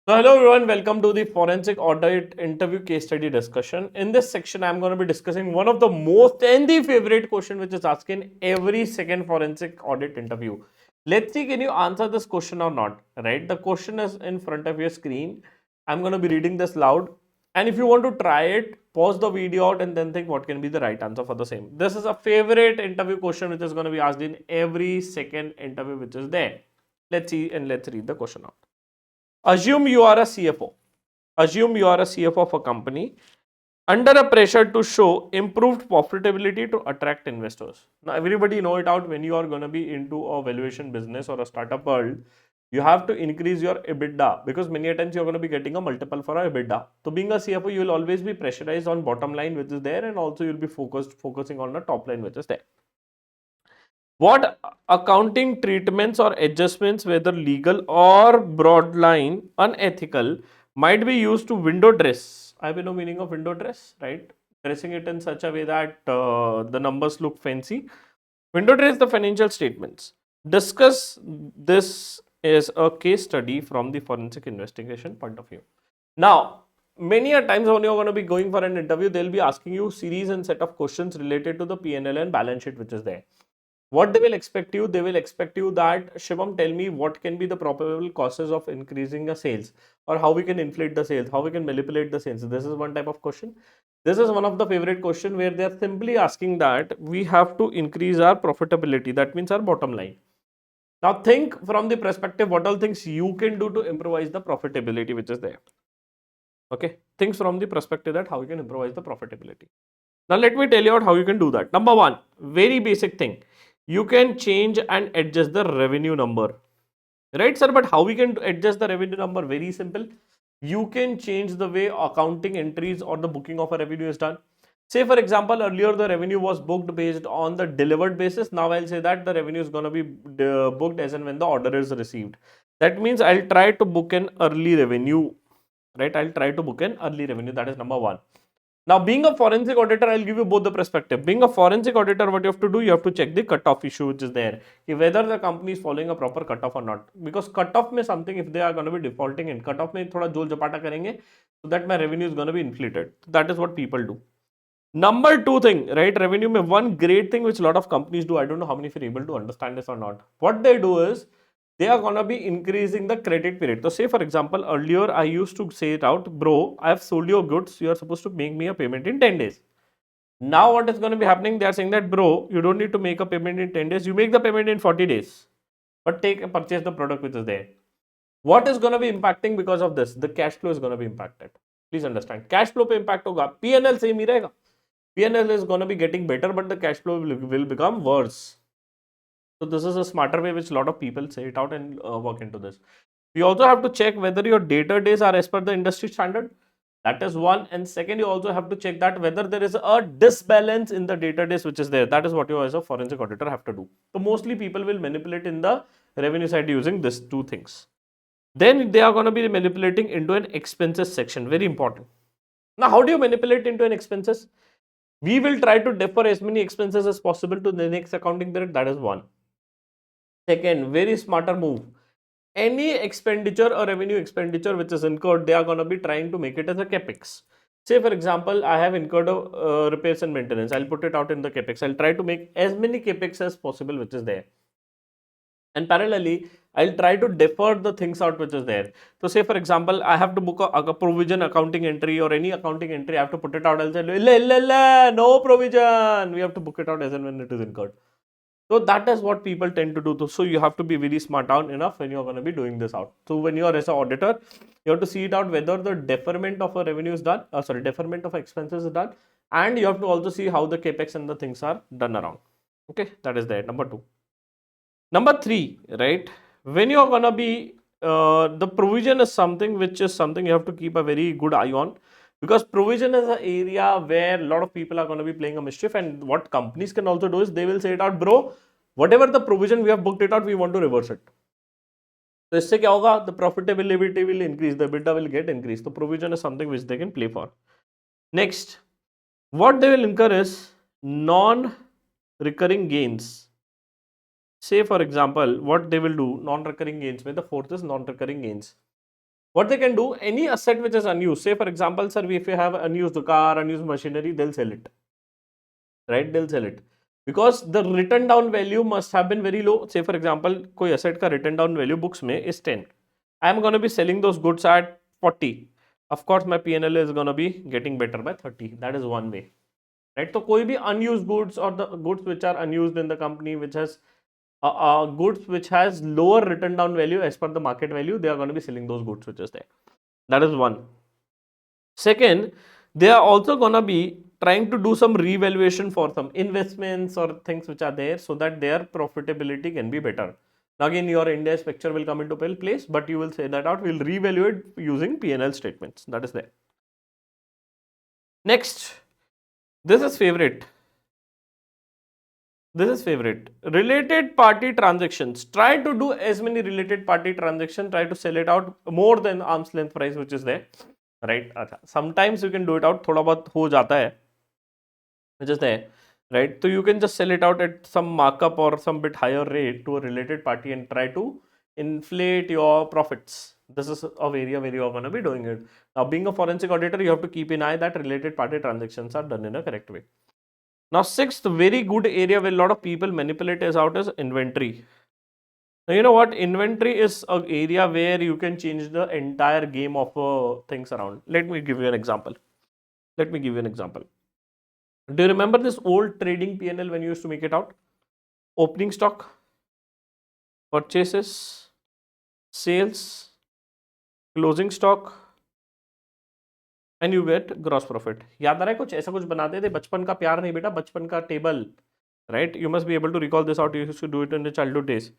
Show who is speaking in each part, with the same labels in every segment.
Speaker 1: So hello everyone, welcome to the forensic audit interview case study discussion. In this section, I'm going to be discussing one of the most and the favorite question which is asked in every second forensic audit interview. Let's see, can you answer this question or not? Right? The question is in front of your screen. I'm going to be reading this loud. And if you want to try it, pause the video out and then think what can be the right answer for the same. This is a favorite interview question which is going to be asked in every second interview which is there. Let's see and let's read the question out. Assume you are a CFO. Assume you are a CFO of a company under a pressure to show improved profitability to attract investors. Now, everybody know it out when you are going to be into a valuation business or a startup world. You have to increase your EBITDA because many times you're going to be getting a multiple for a EBITDA. So, being a CFO, you will always be pressurized on bottom line which is there, and also you'll be focusing on the top line which is there. What accounting treatments or adjustments, whether legal or broad line, unethical, might be used to window dress? I have no meaning of window dress, right? Dressing it in such a way that the numbers look fancy. Window dress the financial statements. Discuss this is a case study from the forensic investigation point of view. Now, many a times when you're going to be going for an interview, they'll be asking you series and set of questions related to the P&L and balance sheet which is there. What they will expect you? They will expect you that Shivam, tell me what can be the probable causes of increasing the sales, or how we can inflate the sales, how we can manipulate the sales. This is one type of question. This is one of the favorite question where they are simply asking that we have to increase our profitability. That means our bottom line. Now think from the perspective what all things you can do to improvise the profitability which is there. Okay, things from the perspective that how you can improvise the profitability. Now let me tell you out how you can do that. Number one, very basic thing. You can change and adjust the revenue number. Right, sir? But how we can adjust the revenue number? Very simple. You can change the way accounting entries or the booking of a revenue is done. Say for example, earlier the revenue was booked based on the delivered basis. Now I'll say that the revenue is going to be booked as and when the order is received. That means I'll try to book an early revenue. Right, I'll try to book an early revenue. That is number one. Now, being a forensic auditor, I'll give you both the perspective. Being a forensic auditor, what you have to do, you have to check the cutoff issue which is there, whether the company is following a proper cutoff or not. Because cutoff may something, if they are going to be defaulting in cutoff, may thoda jol japata karenge, so that my revenue is going to be inflated. That is what people do. Number two thing, right? Revenue may one great thing which a lot of companies do. I don't know how many of you are able to understand this or not. What they do is they are gonna be increasing the credit period. So say for example, earlier I used to say it out, bro, I have sold your goods. You are supposed to make me a payment in 10 days. Now what is going to be happening? They are saying that, bro, you don't need to make a payment in 10 days. You make the payment in 40 days, but purchase the product which is there. What is going to be impacting because of this? The cash flow is going to be impacted. Please understand. Cash flow पे impact होगा. P&L same ही रहेगा. P&L is going to be getting better, but the cash flow will become worse. So this is a smarter way which a lot of people say it out and work into this. You also have to check whether your data days are as per the industry standard. That is one. And second, you also have to check that whether there is a disbalance in the data days which is there. That is what you as a forensic auditor have to do. So mostly people will manipulate in the revenue side using these two things. Then they are going to be manipulating into an expenses section. Very important. Now, how do you manipulate into an expenses? We will try to defer as many expenses as possible to the next accounting period. That is one. Second, very smarter move. Any expenditure or revenue expenditure which is incurred, they are going to be trying to make it as a capex. Say for example, I have incurred repairs and maintenance. I'll put it out in the capex. I'll try to make as many capex as possible which is there. And parallelly, I'll try to defer the things out which is there. So say for example, I have to book a provision accounting entry or any accounting entry. I have to put it out. I'll say, no provision. We have to book it out as and when it is incurred. So that is what people tend to do. So you have to be very smart out enough when you're going to be doing this out. So when you are as an auditor, you have to see it out whether the deferment of a revenue is done, deferment of expenses is done, and you have to also see how the capex and the things are done around. Okay, that is there. Number two. Number three, right? When you're going to be the provision is something which is something you have to keep a very good eye on, because provision is an area where a lot of people are going to be playing a mischief, and what companies can also do is they will say it out, bro, whatever the provision we have booked it out, we want to reverse it. So इससे क्या होगा? The profitability will increase, the EBITDA will get increased. So provision is something which they can play for. Next, what they will incur is non-recurring gains. Say for example, what they will do, non-recurring gains, where the fourth is non-recurring gains. What they can do, any asset which is unused, say for example, sir, if you have unused car, unused machinery, they'll sell it, right? They'll sell it because the written down value must have been very low. Say for example, कोई asset का written down value books में is 10. I am going to be selling those goods at 40. Of course, my P&L is going to be getting better by 30. That is one way, right? तो कोई भी unused goods or the goods which are unused in the company which has goods which has lower written down value as per the market value, they are going to be selling those goods which is there. That is one. Second, they are also going to be trying to do some revaluation for some investments or things which are there so that their profitability can be better. Now again, your India's picture will come into place, but you will say that out. We'll reevaluate using P&L statements. That is there. Next, this is favorite. This is favorite. Related party transactions. Try to do as many related party transactions. Try to sell it out more than arm's length price which is there. Right? Sometimes you can do it out. थोड़ा बहुत हो जाता है. Which is there. Right? So you can just sell it out at some markup or some bit higher rate to a related party and try to inflate your profits. This is a area where you are going to be doing it. Now, being a forensic auditor, you have to keep an eye that related party transactions are done in a correct way. Now, sixth very good area where a lot of people manipulate is out is inventory. Now, you know what? Inventory is an area where you can change the entire game of things around. Let me give you an example. Do you remember this old trading P&L when you used to make it out? Opening stock, purchases, sales, closing stock, and you get gross profit. याद आ रहा है कुछ ऐसा कुछ बनाते थे बचपन का प्यार नहीं बेटा बचपन का table, right? You must be able to recall this out. You used to do it in the childhood days.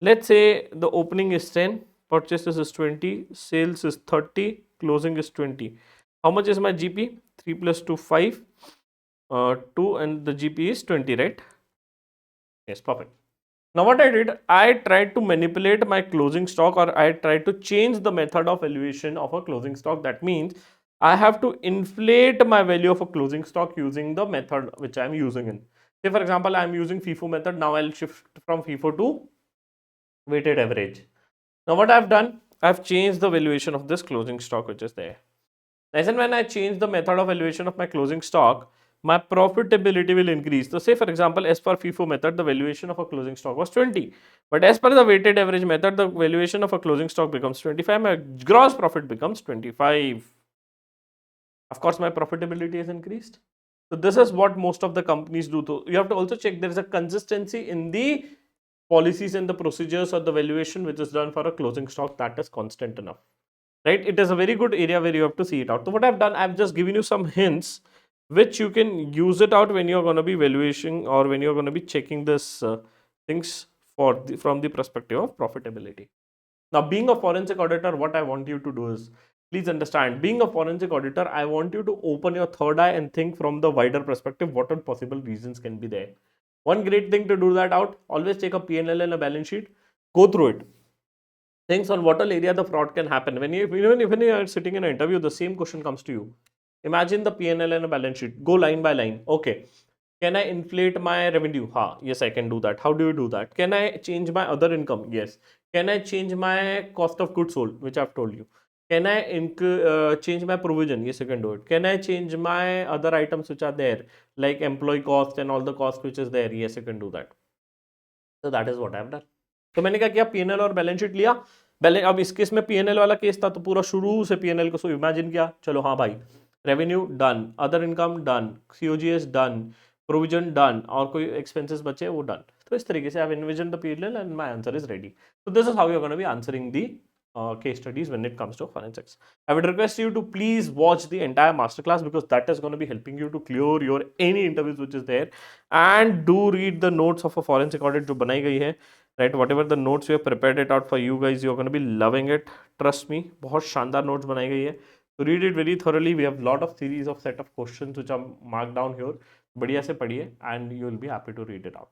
Speaker 1: Let's say the opening is 10, purchases is 20, sales is 30, closing is 20. How much is my GP? 3 plus 2, 5, 2 and the GP is 20, right? Yes, perfect. Now what I did, I tried to manipulate my closing stock or I tried to change the method of valuation of a closing stock. That means I have to inflate my value of a closing stock using the method which I am using in. Say for example, I am using FIFO method. Now I'll shift from FIFO to weighted average. Now what I've done, I've changed the valuation of this closing stock which is there. As and when I change the method of valuation of my closing stock, my profitability will increase. So say for example, as per FIFO method, the valuation of a closing stock was 20. But as per the weighted average method, the valuation of a closing stock becomes 25. My gross profit becomes 25. Of course, my profitability is increased. So this is what most of the companies do. So you have to also check there is a consistency in the policies and the procedures or the valuation which is done for a closing stock that is constant enough. Right? It is a very good area where you have to see it out. So what I've done, I've just given you some hints which you can use it out when you're going to be valuation or when you're going to be checking this things from the perspective of profitability. Now, being a forensic auditor, what I want you to do is, please understand, being a forensic auditor, I want you to open your third eye and think from the wider perspective, what are possible reasons can be there. One great thing to do that out, always take a P&L and a balance sheet, go through it. Things on what all area the fraud can happen. When you are sitting in an interview, the same question comes to you. Imagine the P&L and a balance sheet. Go line by line. Okay. Can I inflate my revenue? Yes, I can do that. How do you do that? Can I change my other income? Yes. Can I change my cost of goods sold, which I've told you? Can I change my provision? Yes, you can do it. Can I change my other items which are there, like employee cost and all the cost which is there? Yes, you can do that. So that is what I've done. तो मैंने क्या किया P&L और balance sheet लिया. अब इस case में P&L वाला केस था तो पूरा शुरू से P&L को इमेजिन किया. चलो हाँ भाई, revenue done, other income done, COGS done, provision done और कोई एक्सपेंसेस बचे वो डन. तो इस तरीके से I have envision the P&L and my answer is ready. So this is how you're going to be answering the case studies when it comes to forensics. I would request you to please watch the entire masterclass because that is going to be helping you to clear your any interviews which is there, and do read the notes of a forensic audit जो बनाई गई है. Right, whatever the notes we have prepared it out for you guys, you're going to be loving it. Trust me, बहुत शानदार notes बनाई गई है. So read it very thoroughly. We have lot of series of set of questions which are marked down here. बढ़िया से पढ़िए and you will be happy to read it out.